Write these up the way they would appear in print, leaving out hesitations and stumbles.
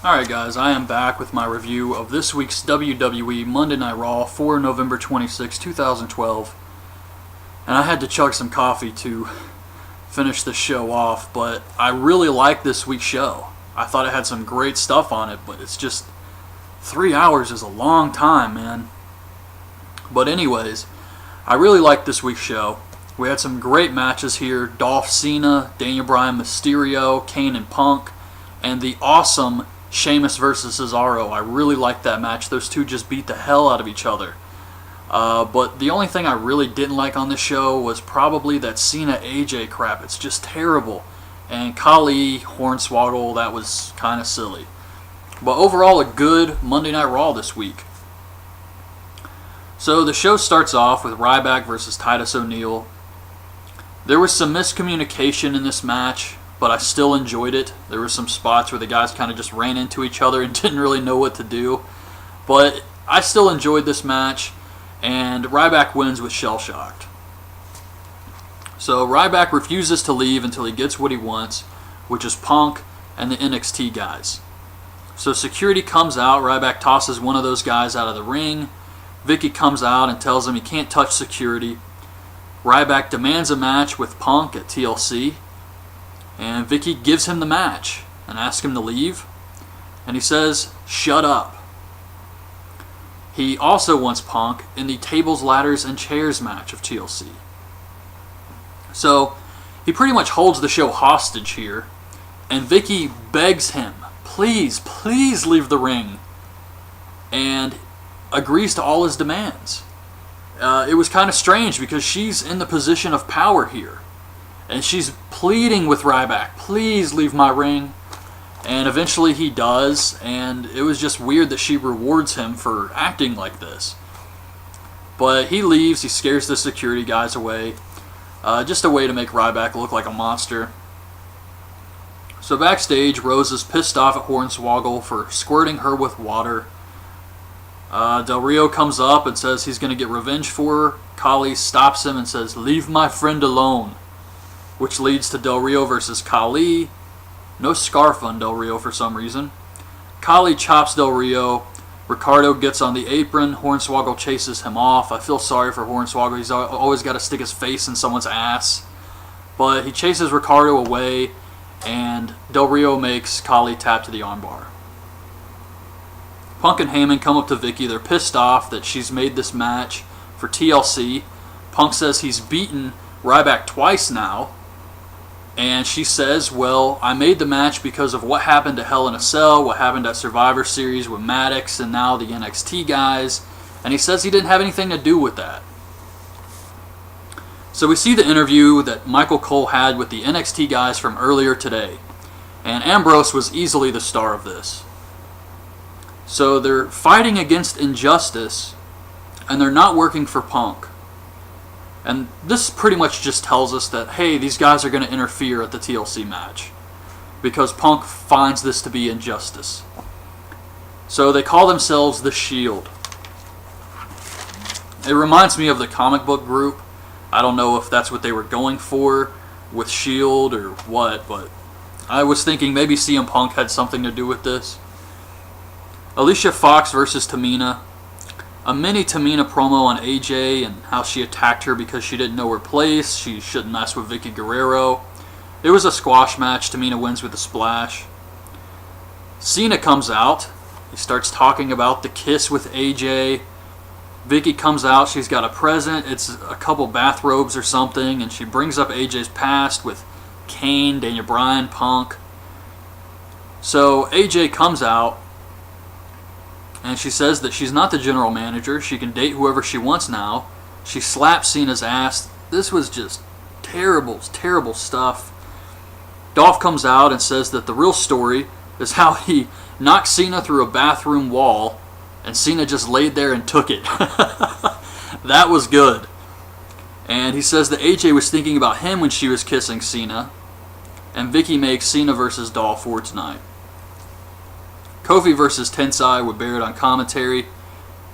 Alright guys, I am back with my review of this week's WWE Monday Night Raw for November 26, 2012. And I had to chug some coffee to finish the show off, but I really liked this week's show. I thought it had some great stuff on it, but it's just 3 hours is a long time, man. But anyways, I really liked this week's show. We had some great matches here. Dolph Cena, Daniel Bryan, Mysterio, Kane and Punk, and the awesome Sheamus versus Cesaro. I really liked that match. Those two just beat the hell out of each other. But the only thing I really didn't like on this show was probably that Cena AJ crap. It's just terrible. And Khali, Hornswoggle, that was kind of silly. But overall, a good Monday Night Raw this week. So the show starts off with Ryback versus Titus O'Neil. There was some miscommunication in this match, but I still enjoyed it. There were some spots where the guys kind of just ran into each other and didn't really know what to do. But I still enjoyed this match, and Ryback wins with Shell Shocked. So Ryback refuses to leave until he gets what he wants, which is Punk and the NXT guys. So security comes out. Ryback tosses one of those guys out of the ring. Vicky comes out and tells him he can't touch security. Ryback demands a match with Punk at TLC. And Vicky gives him the match and asks him to leave. And he says, "Shut up." He also wants Punk in the tables, ladders, and chairs match of TLC. So he pretty much holds the show hostage here. And Vicky begs him, please, please leave the ring. And agrees to all his demands. It was kind of strange because she's in the position of power here. And she's pleading with Ryback, please leave my ring. And eventually he does, and it was just weird that she rewards him for acting like this. But he leaves, he scares the security guys away. Just a way to make Ryback look like a monster. So backstage, Rose is pissed off at Hornswoggle for squirting her with water. Del Rio comes up and says he's going to get revenge for her. Khali stops him and says, "Leave my friend alone," which leads to Del Rio versus Khali. No scarf on Del Rio for some reason. Khali chops Del Rio. Ricardo gets on the apron. Hornswoggle chases him off. I feel sorry for Hornswoggle. He's always got to stick his face in someone's ass. But he chases Ricardo away, and Del Rio makes Khali tap to the armbar. Punk and Heyman come up to Vicky. They're pissed off that she's made this match for TLC. Punk says he's beaten Ryback twice now. And she says, well, I made the match because of what happened to Hell in a Cell, what happened at Survivor Series with Maddox and now the NXT guys. And he says he didn't have anything to do with that. So we see the interview that Michael Cole had with the NXT guys from earlier today. And Ambrose was easily the star of this. So they're fighting against injustice, and they're not working for Punk. And this pretty much just tells us that, hey, these guys are going to interfere at the TLC match, because Punk finds this to be injustice. So they call themselves the Shield. It reminds me of the comic book group. I don't know if that's what they were going for with Shield or what, but I was thinking maybe CM Punk had something to do with this. Alicia Fox versus Tamina. A mini Tamina promo on AJ and how she attacked her because she didn't know her place. She shouldn't mess with Vicky Guerrero. It was a squash match. Tamina wins with a splash. Cena comes out. He starts talking about the kiss with AJ. Vicky comes out. She's got a present. It's a couple bathrobes or something. And she brings up AJ's past with Kane, Daniel Bryan, Punk. So AJ comes out. And she says that she's not the general manager. She can date whoever she wants now. She slaps Cena's ass. This was just terrible, terrible stuff. Dolph comes out and says that the real story is how he knocked Cena through a bathroom wall and Cena just laid there and took it. That was good. And he says that AJ was thinking about him when she was kissing Cena. And Vicky makes Cena versus Dolph for tonight. Kofi versus Tensai with Barrett on commentary.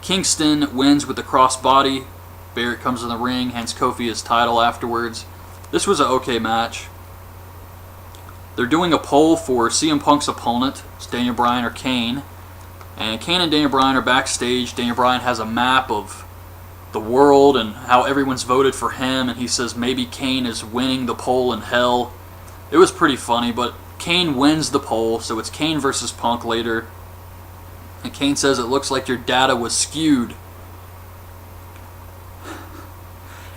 Kingston wins with the crossbody. Barrett comes in the ring, hands Kofi his title afterwards. This was an okay match. They're doing a poll for CM Punk's opponent. It's Daniel Bryan or Kane. And Kane and Daniel Bryan are backstage. Daniel Bryan has a map of the world and how everyone's voted for him, and he says maybe Kane is winning the poll in hell. It was pretty funny, but Kane wins the poll, so it's Kane versus Punk later. And Kane says it looks like your data was skewed.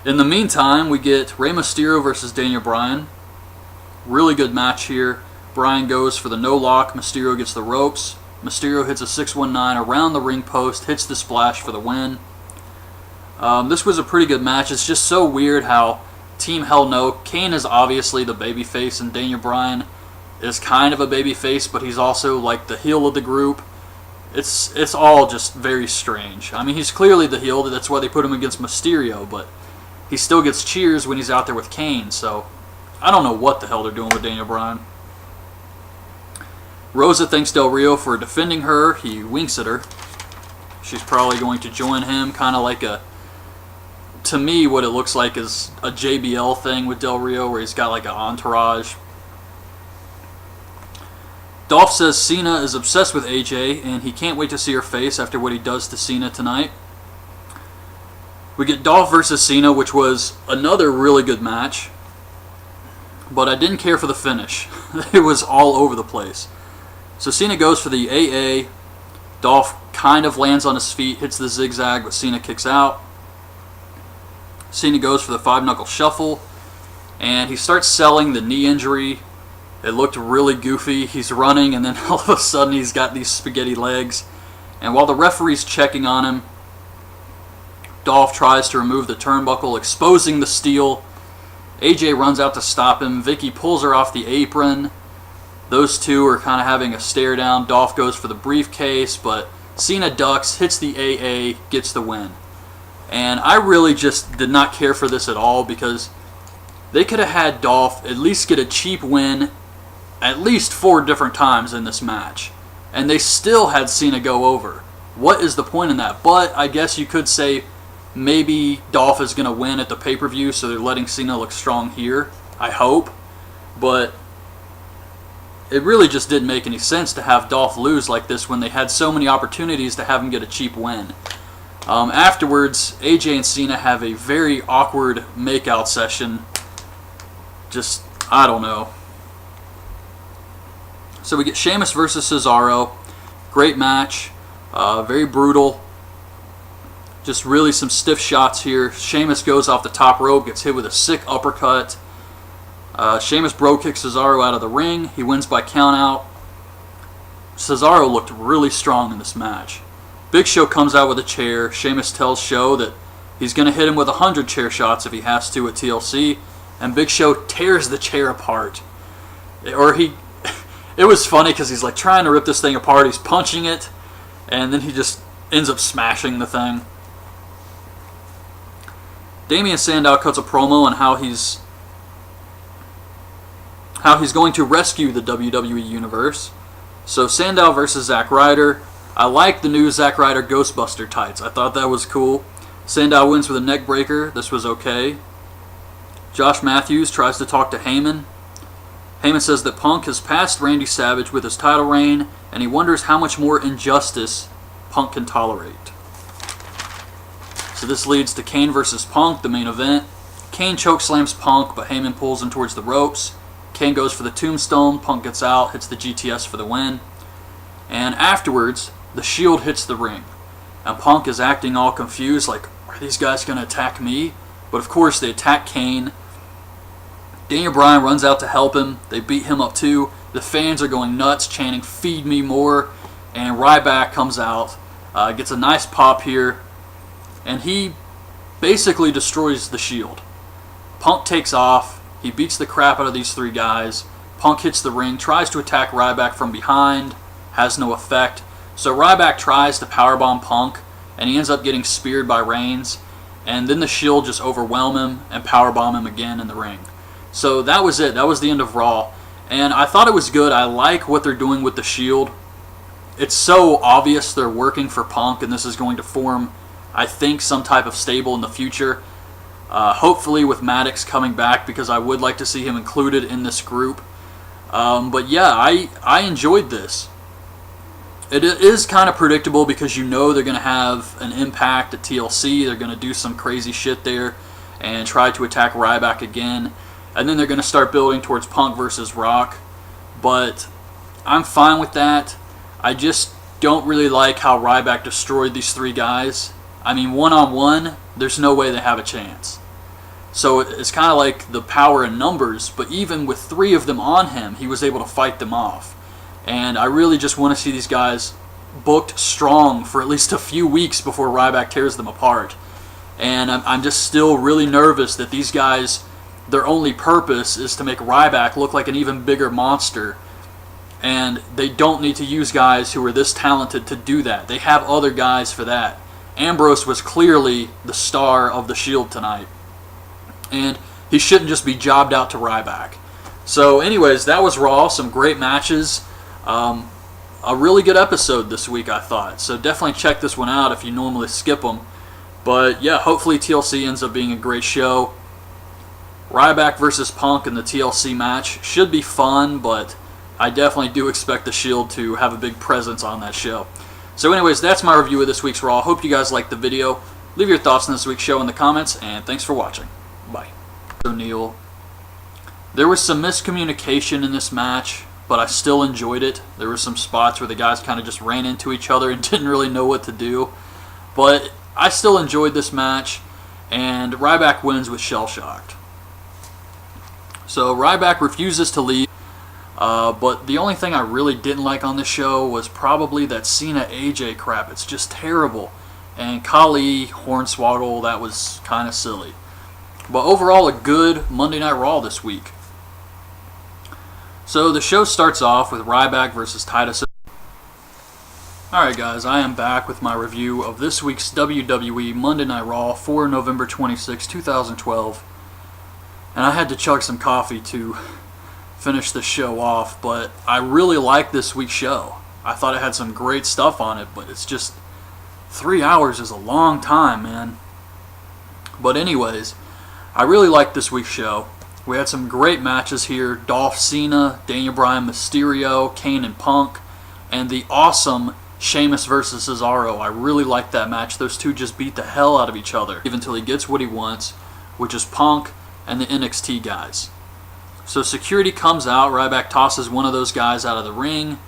In the meantime, we get Rey Mysterio versus Daniel Bryan. Really good match here. Bryan goes for the no lock. Mysterio gets the ropes. Mysterio hits a 619 around the ring post, hits the splash for the win. This was a pretty good match. It's just so weird how Team Hell No, Kane is obviously the babyface, and Daniel Bryan is kind of a babyface, but he's also like the heel of the group. It's all just very strange. I mean, he's clearly the heel. That's why they put him against Mysterio, but he still gets cheers when he's out there with Kane. So I don't know what the hell they're doing with Daniel Bryan. Rosa thanks Del Rio for defending her. He winks at her. She's probably going to join him, kind of like to me, what it looks like is a JBL thing with Del Rio, where he's got like an entourage. Dolph says Cena is obsessed with AJ, and he can't wait to see her face after what he does to Cena tonight. We get Dolph versus Cena, which was another really good match, but I didn't care for the finish. It was all over the place. So Cena goes for the AA. Dolph kind of lands on his feet, hits the zigzag, but Cena kicks out. Cena goes for the 5-knuckle shuffle, and he starts selling the knee injury. It looked really goofy. He's running, and then all of a sudden he's got these spaghetti legs. And while the referee's checking on him, Dolph tries to remove the turnbuckle, exposing the steel. AJ runs out to stop him. Vicky pulls her off the apron. Those two are kind of having a stare down. Dolph goes for the briefcase, but Cena ducks, hits the AA, gets the win. And I really just did not care for this at all, because they could have had Dolph at least get a cheap win at least 4 different times in this match. And they still had Cena go over. What is the point in that? But I guess you could say maybe Dolph is going to win at the pay-per-view, so they're letting Cena look strong here. I hope. But it really just didn't make any sense to have Dolph lose like this when they had so many opportunities to have him get a cheap win. Afterwards, AJ and Cena have a very awkward makeout session. Just, I don't know. So we get Sheamus versus Cesaro. Great match. Very brutal. Just really some stiff shots here. Sheamus goes off the top rope, gets hit with a sick uppercut. Sheamus bro kicks Cesaro out of the ring. He wins by countout. Cesaro looked really strong in this match. Big Show comes out with a chair. Sheamus tells Show that he's going to hit him with 100 chair shots if he has to at TLC. And Big Show tears the chair apart. It was funny because he's like trying to rip this thing apart. He's punching it, and then he just ends up smashing the thing. Damian Sandow cuts a promo on how he's going to rescue the WWE Universe. So Sandow versus Zack Ryder. I like the new Zack Ryder Ghostbuster tights. I thought that was cool. Sandow wins with a neck breaker. This was okay. Josh Matthews tries to talk to Heyman. Heyman says that Punk has passed Randy Savage with his title reign, and he wonders how much more injustice Punk can tolerate. So this leads to Kane versus Punk, the main event. Kane chokeslams Punk, but Heyman pulls him towards the ropes. Kane goes for the tombstone. Punk gets out, hits the GTS for the win. And afterwards, the Shield hits the ring. And Punk is acting all confused, like, are these guys going to attack me? But of course, they attack Kane. Daniel Bryan runs out to help him. They beat him up too. The fans are going nuts, chanting, "Feed me more." And Ryback comes out, gets a nice pop here. And he basically destroys the Shield. Punk takes off. He beats the crap out of these 3 guys. Punk hits the ring, tries to attack Ryback from behind. Has no effect. So Ryback tries to powerbomb Punk, and he ends up getting speared by Reigns. And then the Shield just overwhelm him and powerbomb him again in the ring. So that was it. That was the end of Raw. And I thought it was good. I like what they're doing with the Shield. It's so obvious they're working for Punk, and this is going to form, I think, some type of stable in the future. Hopefully with Maddox coming back, because I would like to see him included in this group. But yeah, I enjoyed this. It is kind of predictable because you know they're going to have an impact at TLC. They're going to do some crazy shit there and try to attack Ryback again. And then they're going to start building towards Punk versus Rock. But I'm fine with that. I just don't really like how Ryback destroyed these three guys. I mean, one-on-one, there's no way they have a chance. So it's kind of like the power in numbers, but even with three of them on him, he was able to fight them off. And I really just want to see these guys booked strong for at least a few weeks before Ryback tears them apart. And I'm just still really nervous that these guys, their only purpose is to make Ryback look like an even bigger monster. And they don't need to use guys who are this talented to do that. They have other guys for that. Ambrose was clearly the star of the Shield tonight. And he shouldn't just be jobbed out to Ryback. So anyways, that was Raw. Some great matches. A really good episode this week, I thought. So definitely check this one out if you normally skip them. But yeah, hopefully TLC ends up being a great show. Ryback versus Punk in the TLC match should be fun, but I definitely do expect the Shield to have a big presence on that show. So anyways, that's my review of this week's Raw. Hope you guys liked the video. Leave your thoughts on this week's show in the comments, and thanks for watching. Bye. O'Neal. There was some miscommunication in this match, but I still enjoyed it. There were some spots where the guys kind of just ran into each other and didn't really know what to do. But I still enjoyed this match, and Ryback wins with Shell-Shocked. So Ryback refuses to leave, but the only thing I really didn't like on this show was probably that Cena-AJ crap. It's just terrible. And Khali, Hornswoggle, that was kind of silly. But overall, a good Monday Night Raw this week. So the show starts off with Ryback versus Titus. Alright guys, I am back with my review of this week's WWE Monday Night Raw for November 26, 2012. And I had to chug some coffee to finish the show off, but I really liked this week's show. I thought it had some great stuff on it, but it's just 3 hours is a long time, man. But anyways, I really liked this week's show. We had some great matches here. Dolph Cena, Daniel Bryan, Mysterio, Kane and Punk, and the awesome Sheamus versus Cesaro. I really liked that match. Those two just beat the hell out of each other until he gets what he wants, which is Punk and the NXT guys. So security comes out. Ryback tosses one of those guys out of the ring.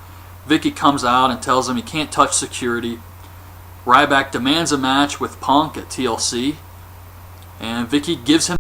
Vicky comes out and tells him he can't touch security. Ryback demands a match with Punk at TLC. And Vicky gives him